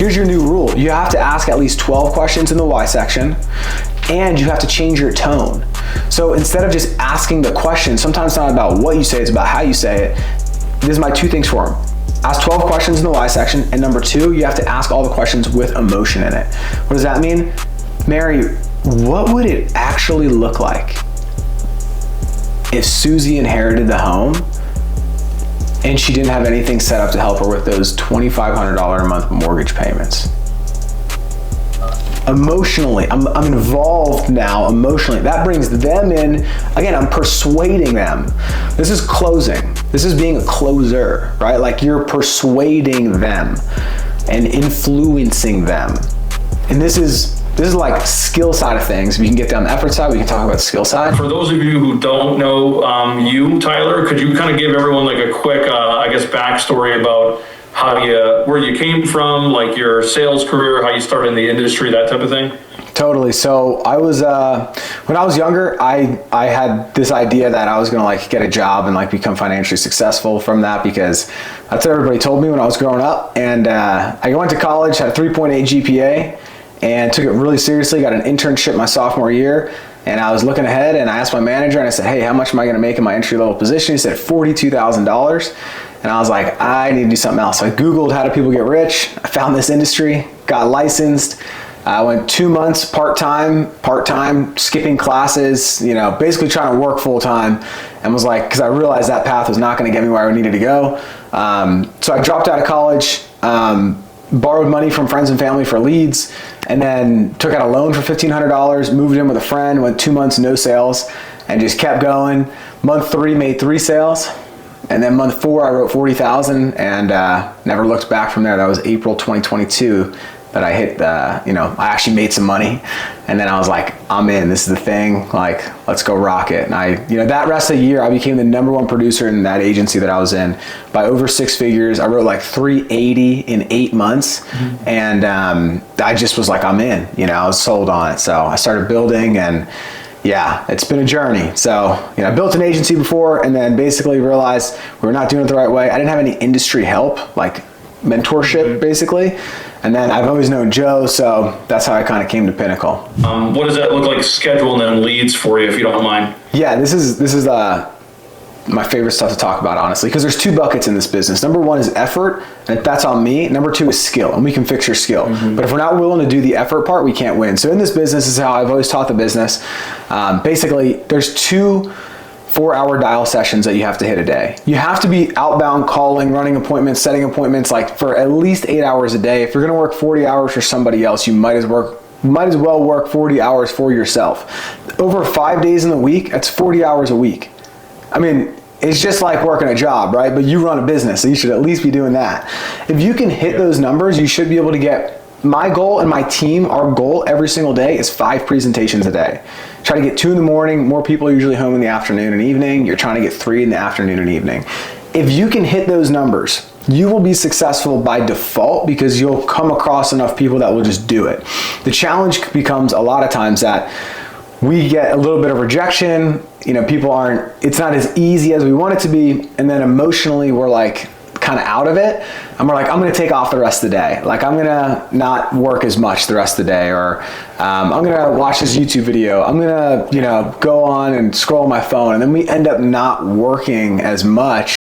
here's your new rule. You have to ask at least 12 questions in the why section, and you have to change your tone. So instead of just asking the question, sometimes it's not about what you say, it's about how you say it. This is my 2 things for them. Ask 12 questions in the why section, and number 2, you have to ask all the questions with emotion in it. What does that mean? Mary, what would it actually look like if Susie inherited the home and she didn't have anything set up to help her with those $2,500 a month mortgage payments? Emotionally, I'm involved now emotionally. That brings them in. Again, I'm persuading them. This is closing. This is being a closer, right? Like you're persuading them and influencing them. And this is like skill side of things. We can get down the effort side. We can talk about the skill side. For those of you who don't know you, Tyler, could you kind of give everyone like a quick, backstory about where you came from, like your sales career, how you started in the industry, that type of thing? Totally. So I was, when I was younger, I had this idea that I was going to like get a job and like become financially successful from that, because that's what everybody told me when I was growing up. And I went to college, had a 3.8 GPA, and took it really seriously, got an internship my sophomore year. And I was looking ahead and I asked my manager and I said, hey, how much am I going to make in my entry level position? He said $42,000. And I was like, I need to do something else. So I Googled how do people get rich. I found this industry, got licensed. I went 2 months part-time, skipping classes, basically trying to work full-time, and was like, because I realized that path was not going to get me where I needed to go. So I dropped out of college, borrowed money from friends and family for leads, and then took out a loan for $1,500, moved in with a friend, went 2 months, no sales, and just kept going. Month 3, made 3 sales. And then month 4, I wrote 40,000 and never looked back from there. That was April 2022 that I hit I actually made some money. And then I was like, I'm in, this is the thing, like, let's go rock it. And that rest of the year, I became the #1 producer in that agency that I was in by over 6 figures. I wrote like 380 in 8 months. Mm-hmm. And I just was like, I'm in, I was sold on it. So I started building, and yeah, it's been a journey. So, I built an agency before and then basically realized we were not doing it the right way. I didn't have any industry help, like mentorship, mm-hmm. basically. And then I've always known Joe, so that's how I kind of came to Pinnacle. What does that look like, scheduling them leads for you, if you don't mind? Yeah, this is my favorite stuff to talk about, honestly, because there's 2 buckets in this business. Number 1 is effort, and if that's on me. Number 2 is skill, and we can fix your skill. Mm-hmm. But if we're not willing to do the effort part, we can't win. So in this business, this is how I've always taught the business. Basically, there's 2 4-hour dial sessions that you have to hit a day. You have to be outbound calling, running appointments, setting appointments, like for at least 8 hours a day. If you're gonna work 40 hours for somebody else, you might as well work 40 hours for yourself. Over 5 days in the week, that's 40 hours a week. I mean, it's just like working a job, right? But you run a business, so you should at least be doing that. If you can hit those numbers, you should be able to get, my goal and my team, our goal every single day is 5 presentations a day. Try to get 2 in the morning. More people are usually home in the afternoon and evening. You're trying to get 3 in the afternoon and evening. If you can hit those numbers, you will be successful by default because you'll come across enough people that will just do it. The challenge becomes a lot of times that we get a little bit of rejection, it's not as easy as we want it to be, and then emotionally we're like kind of out of it, and we're like, I'm gonna take off the rest of the day. Like, I'm gonna not work as much the rest of the day, or I'm gonna watch this YouTube video. I'm gonna, go on and scroll my phone, and then we end up not working as much